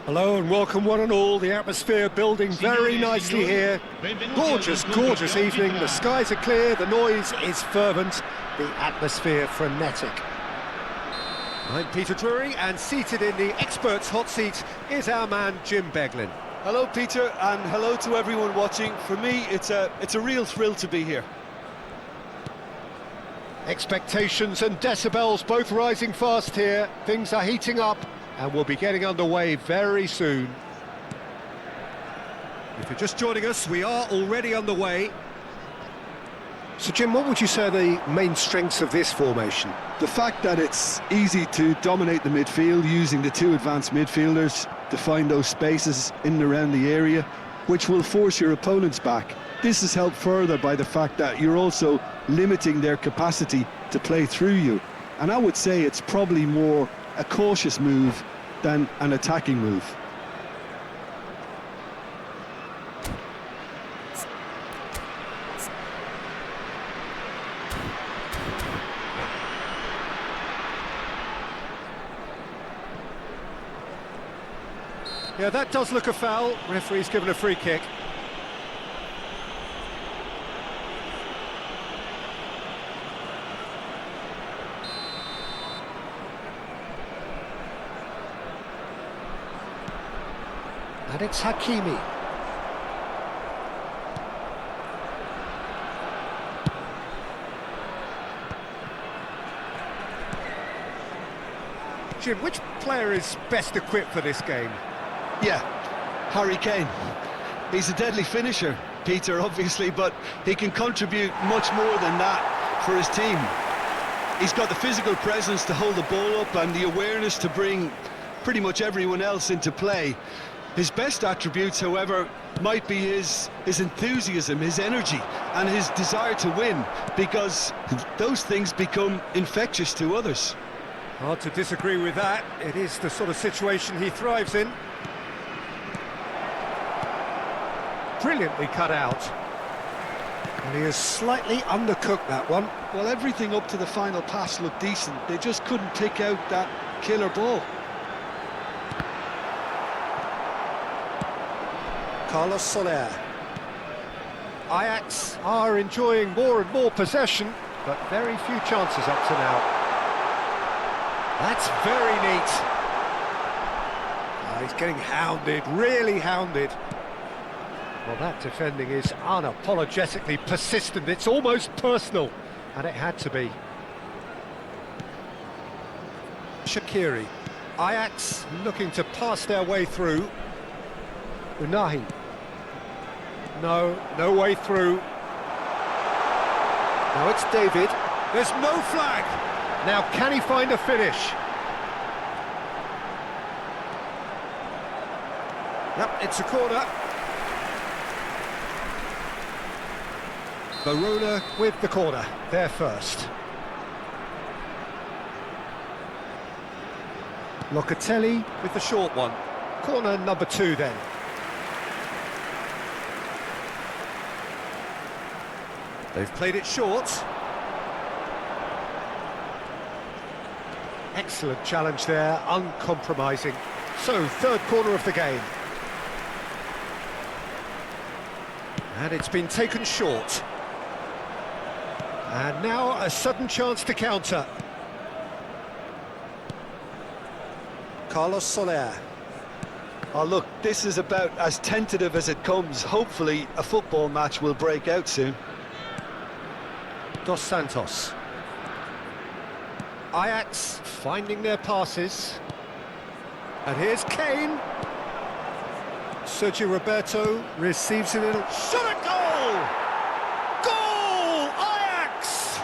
Hello and welcome one and all. The atmosphere building very nicely here. Gorgeous, gorgeous evening. The skies are clear, the noise is fervent, the atmosphere frenetic. I'm Peter Drury, and seated in the experts' hot seat is our man Jim Beglin. Hello Peter, and hello to everyone watching. For me, it's a real thrill to be here. Expectations and decibels both rising fast here. Things are heating up, and we'll be getting underway very soon. If you're just joining us, we are already underway. So Jim, what would you say are the main strengths of this formation? The fact that it's easy to dominate the midfield using the two advanced midfielders to find those spaces in and around the area, which will force your opponents back. This is helped further by the fact that you're also limiting their capacity to play through you. And I would say it's probably more a cautious move than an attacking move. Yeah, that does look a foul. Referee's given a free kick. And it's Hakimi. Jim, which player is best equipped for this game? Yeah, Harry Kane. He's a deadly finisher, Peter, obviously, but he can contribute much more than that for his team. He's got the physical presence to hold the ball up and the awareness to bring pretty much everyone else into play. His best attributes, however, might be his enthusiasm, his energy, and his desire to win, because those things become infectious to others. Hard to disagree with that. It is the sort of situation he thrives in. Brilliantly cut out. And he has slightly undercooked that one. Well, everything up to the final pass looked decent. They just couldn't pick out that killer ball. Carlos Soler. Ajax are enjoying more and more possession, but very few chances up to now. That's very neat. He's getting hounded, really hounded. Well, that defending is unapologetically persistent. It's almost personal, and it had to be. Shaqiri. Ajax looking to pass their way through. Unahi. No way through. Now it's David. There's no flag. Now can he find a finish? Yep, it's a corner. Verona with the corner, there first. Locatelli with the short one. Corner number 2 then. They've played it short. Excellent challenge there, uncompromising. So, third corner of the game. And it's been taken short. And now a sudden chance to counter. Carlos Soler. Oh look, this is about as tentative as it comes. Hopefully a football match will break out soon. Dos Santos. Ajax finding their passes. And here's Kane. Sergio Roberto receives it in a... Shot at goal! Goal! Ajax!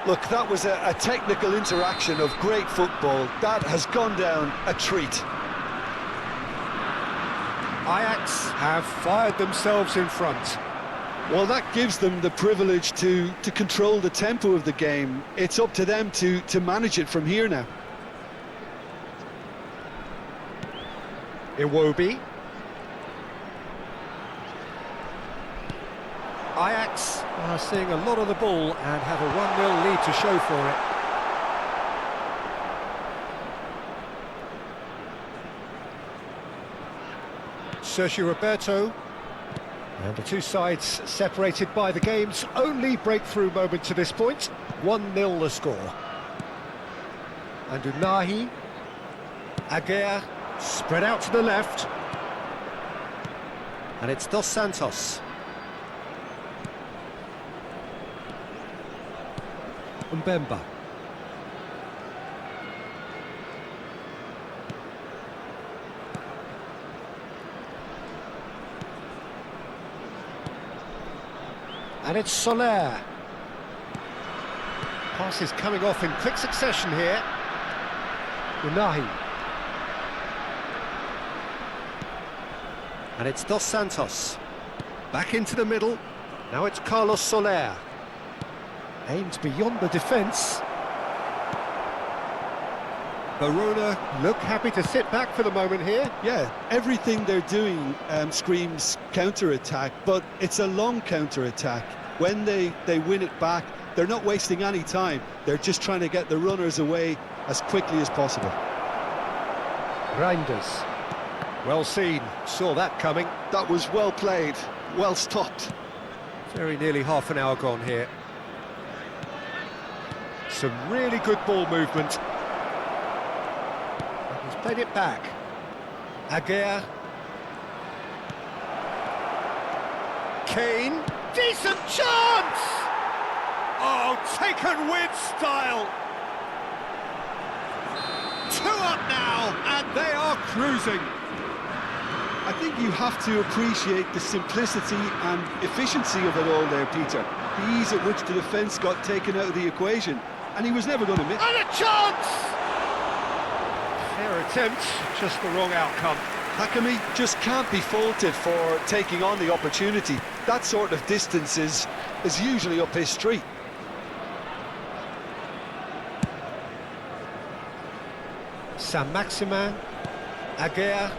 Look, that was a technical interaction of great football. That has gone down a treat. Ajax have fired themselves in front. Well, that gives them the privilege to control the tempo of the game. It's up to them to manage it from here now. Iwobi. Ajax are seeing a lot of the ball and have a 1-0 lead to show for it. Sergio Roberto. And the two sides separated by the game's only breakthrough moment to this point. 1-0 the score. And Unahi. Aguirre spread out to the left. And it's Dos Santos. Mbemba. And it's Soler. Pass is coming off in quick succession here. Unahi. And it's Dos Santos. Back into the middle. Now it's Carlos Soler. Aims beyond the defence. Verona look happy to sit back for the moment here. Yeah, everything they're doing screams counter-attack, but it's a long counter-attack. When they win it back, they're not wasting any time. They're just trying to get the runners away as quickly as possible. Reinders. Well seen, saw that coming. That was well played, well stopped. Very nearly half an hour gone here. Some really good ball movement. He's played it back. Aguirre. Kane. Decent chance! Oh, taken with style. 2 up now, and they are cruising. I think you have to appreciate the simplicity and efficiency of it all there, Peter. The ease at which the defence got taken out of the equation, and he was never going to miss. And a chance! Fair attempt, just the wrong outcome. Hakimi just can't be faulted for taking on the opportunity. That sort of distance is usually up his street. Saint-Maximin. Aguirre.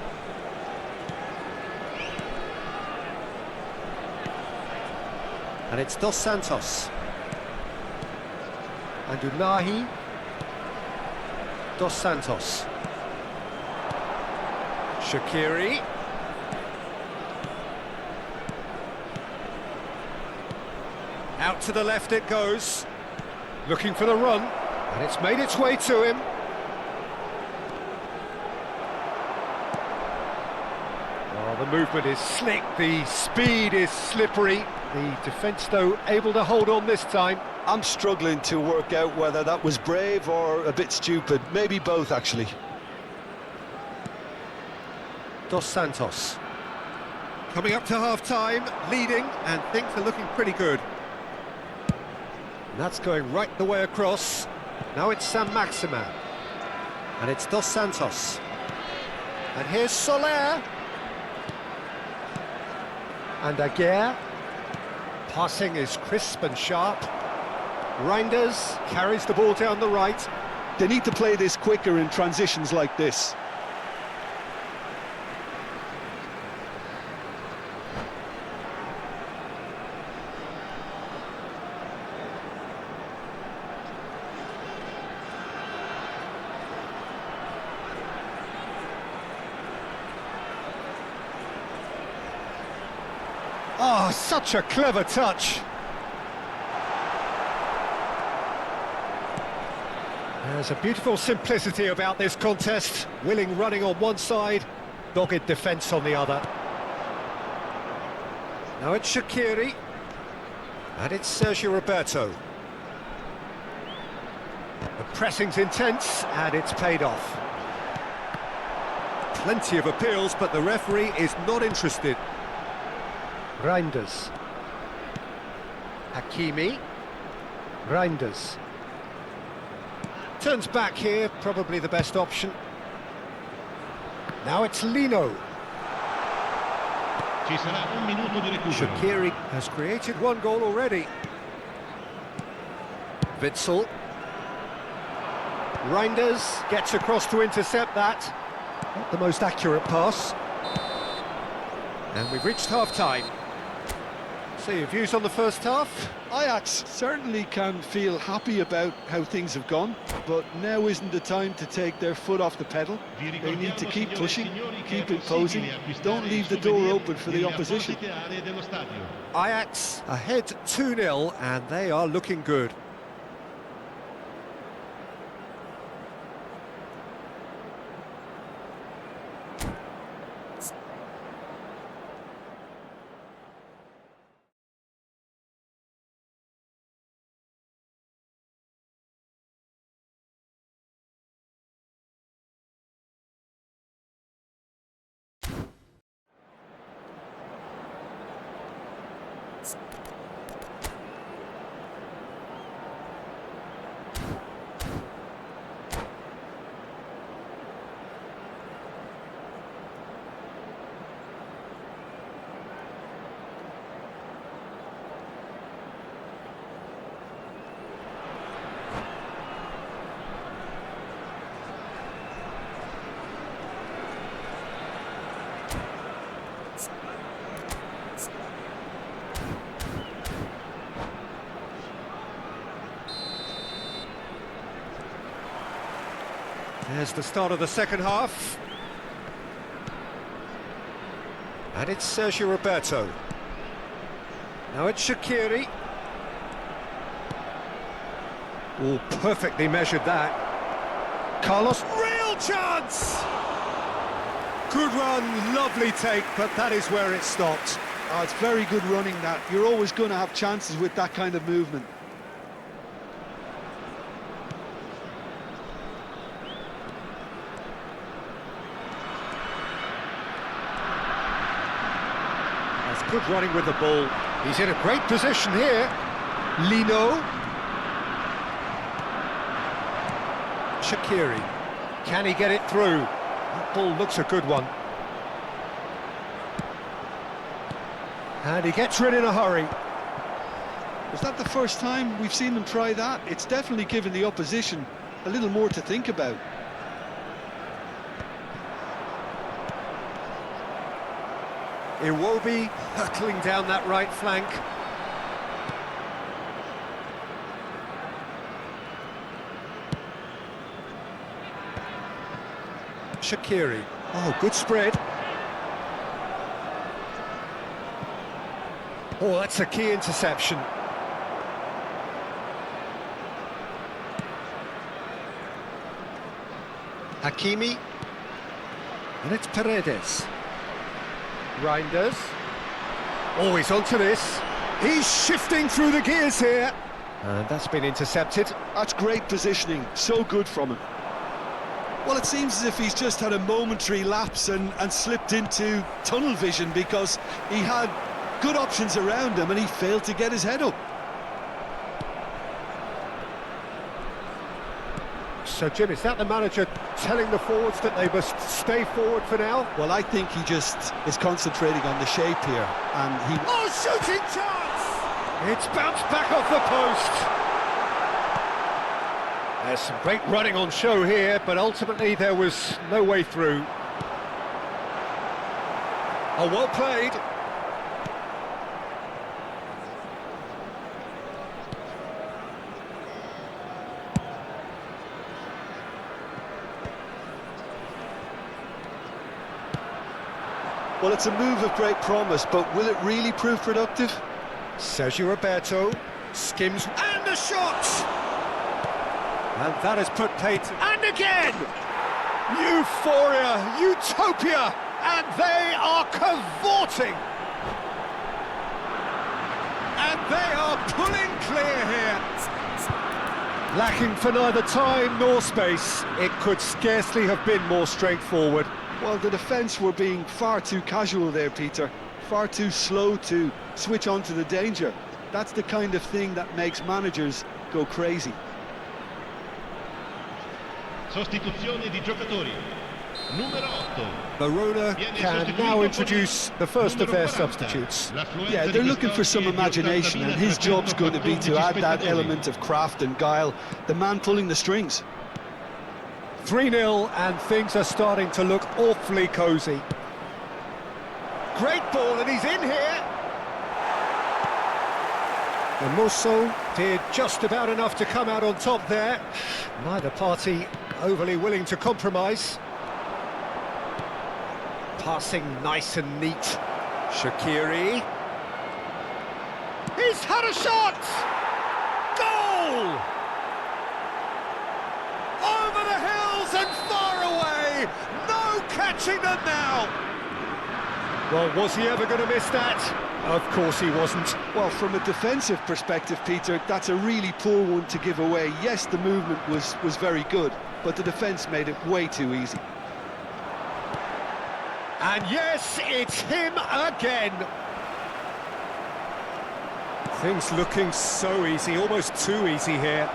And it's Dos Santos. And Unahi. Dos Santos. Shaqiri. Out to the left it goes. Looking for the run, and it's made its way to him. Oh, the movement is slick, the speed is slippery. The defence, though, able to hold on this time. I'm struggling to work out whether that was brave or a bit stupid. Maybe both, actually. Dos Santos. Coming up to half-time, leading, and things are looking pretty good. And that's going right the way across. Now it's Saint-Maximin. And it's Dos Santos. And here's Soler. And Aguirre. Passing is crisp and sharp. Reinders carries the ball down the right. They need to play this quicker in transitions like this. Oh, such a clever touch. There's a beautiful simplicity about this contest. Willing running on one side, dogged defence on the other. Now it's Shaqiri. And it's Sergio Roberto. The pressing's intense, and it's paid off. Plenty of appeals, but the referee is not interested. Reinders. Hakimi. Reinders. Turns back here, probably the best option. Now it's Lino. Shaqiri has created one goal already. Witsel. Reinders gets across to intercept that. Not the most accurate pass. And we've reached half-time. So your views on the first half? Ajax certainly can feel happy about how things have gone, but now isn't the time to take their foot off the pedal. They need to keep pushing, keep imposing, don't leave the door open for the opposition. Ajax ahead 2-0, and they are looking good. There's the start of the second half. And it's Sergio Roberto. Now it's Shaqiri. Oh, perfectly measured that. Carlos, real chance! Good run, lovely take, but that is where it stopped. Oh, it's very good running that. You're always going to have chances with that kind of movement. Good running with the ball. He's in a great position here. Lino. Shaqiri. Can he get it through? That ball looks a good one. And he gets rid in a hurry. Was that the first time we've seen them try that? It's definitely given the opposition a little more to think about. Iwobi hurtling down that right flank. Shaqiri. Oh, good spread. Oh, that's a key interception. Hakimi. And it's Paredes. Reinders. Oh, he's onto this. He's shifting through the gears here. And that's been intercepted. That's great positioning, so good from him. Well, it seems as if he's just had a momentary lapse and slipped into tunnel vision, because he had good options around him and he failed to get his head up. So, Jim, is that the manager telling the forwards that they must stay forward for now? Well, I think he just is concentrating on the shape here, and he... Oh, shooting chance! It's bounced back off the post. There's some great running on show here, but ultimately there was no way through. Oh, well played. Well, it's a move of great promise, but will it really prove productive? Sergio Roberto skims, and the shot! And that has put paid to... And again! Euphoria, utopia, and they are cavorting! And they are pulling clear here. Lacking for neither time nor space, it could scarcely have been more straightforward. Well, the defence were being far too casual there, Peter. Far too slow to switch on to the danger. That's the kind of thing that makes managers go crazy. Sostituzione di giocatori. Numero 8. Verona can now introduce the first of their substitutes. Yeah, they're looking for some imagination, and his job's going to be to add that element of craft and guile, the man pulling the strings. 3-0, and things are starting to look awfully cosy. Great ball, and he's in here. And Musso did just about enough to come out on top there. Neither party overly willing to compromise. Passing nice and neat. Shaqiri. He's had a shot! Goal! Over the hills and far away! No catching them now! Well, was he ever going to miss that? Of course he wasn't. Well, from a defensive perspective, Peter, that's a really poor one to give away. Yes, the movement was very good, but the defence made it way too easy. And yes, it's him again. Things looking so easy, almost too easy here.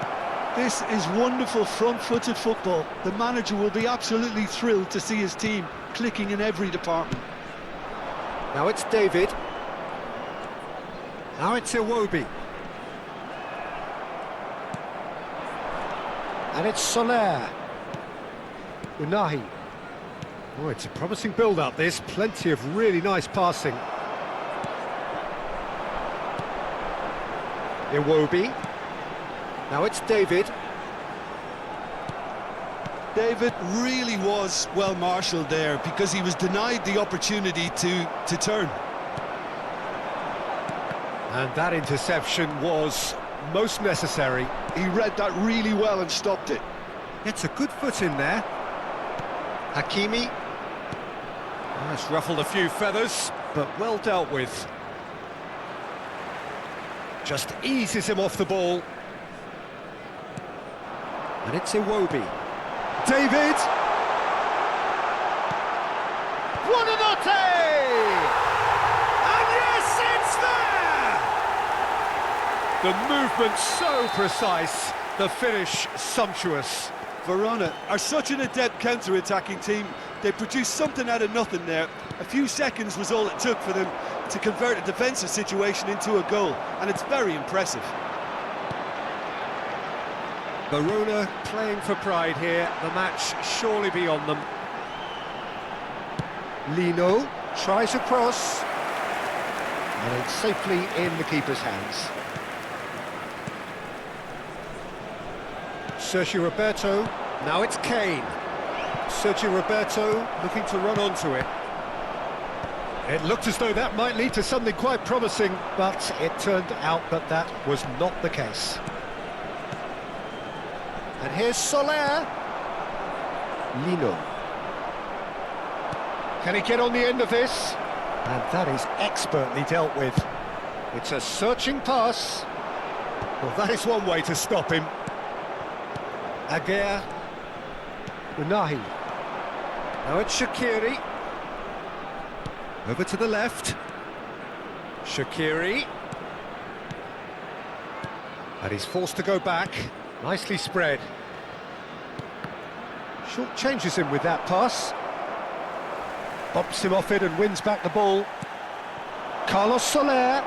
This is wonderful front-footed football. The manager will be absolutely thrilled to see his team clicking in every department. Now it's David. Now it's Iwobi. And it's Soler. Unahi. Oh, it's a promising build-up, this. Plenty of really nice passing. Iwobi. Now it's David. David really was well marshalled there, because he was denied the opportunity to turn. And that interception was most necessary. He read that really well and stopped it. Gets a good foot in there. Hakimi. Oh, it's ruffled a few feathers, but well dealt with. Just eases him off the ball. And it's Iwobi. David! Buonanotte! And yes, it's there! The movement so precise, the finish sumptuous. Verona are such an adept counter-attacking team. They produced something out of nothing there. A few seconds was all it took for them to convert a defensive situation into a goal, and it's very impressive. Verona playing for pride here, the match surely beyond them. Lino tries a cross, and it's safely in the keeper's hands. Sergio Roberto, now it's Kane. Sergio Roberto looking to run onto it. It looked as though that might lead to something quite promising, but it turned out that that was not the case. And here's Soler. Lino. Can he get on the end of this? And that is expertly dealt with. It's a searching pass. Well, that is one way to stop him. Aguirre. Unahi. Now it's Shaqiri. Over to the left. Shaqiri. And he's forced to go back. Nicely spread. Short changes him with that pass. Bumps him off it and wins back the ball. Carlos Soler.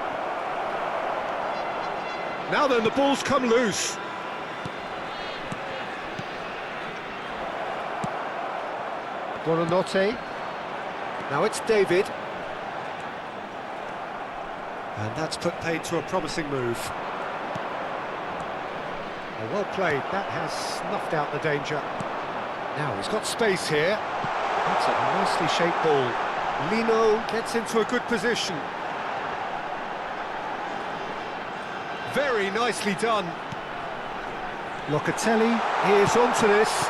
Now then, the ball's come loose. Buonanotte. Now it's David. And that's put paid to a promising move. Well played, that has snuffed out the danger. Now he's got space here. That's a nicely shaped ball. Lino gets into a good position. Very nicely done. Locatelli is onto this.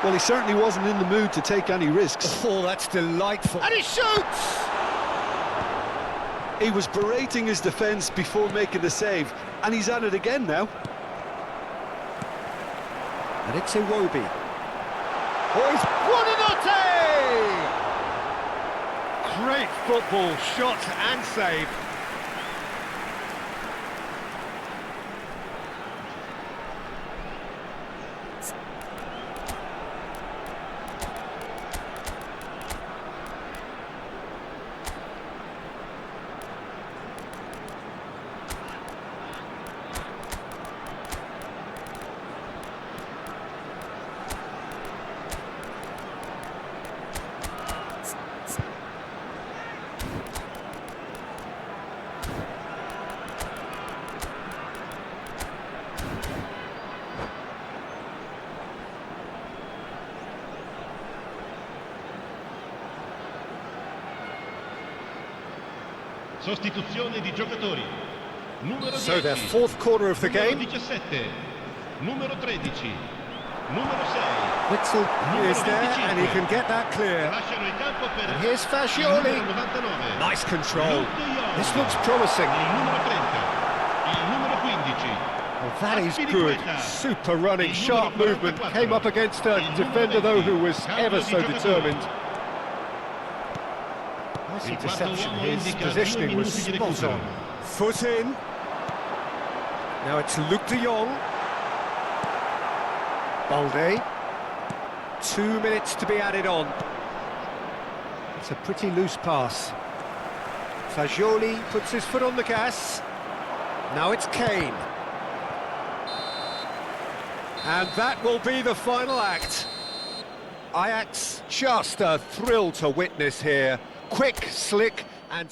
Well, he certainly wasn't in the mood to take any risks. Oh, that's delightful. And he shoots! He was berating his defence before making the save, and he's at it again now. And it's Iwobi. Oh, he's Buonanotte! Great football, shot and save. Sostituzione di giocatori. Numero 10. So their fourth quarter of the game. Numero 17. Numero 13. Numero 6. Witzel is there and he can get that clear. Lasciano il campo per And here's Fascioli. Nice control. This looks promising. Il numero 30. Il numero 15. Well, that is good. Super running, sharp movement. Came up against a defender, though, who was ever so determined. Nice interception. His positioning was spot on. Foot in. Now it's Luc de Jong. Balde. 2 minutes to be added on. It's a pretty loose pass. Fagioli puts his foot on the gas. Now it's Kane. And that will be the final act. Ajax, just a thrill to witness here. Quick, slick, and...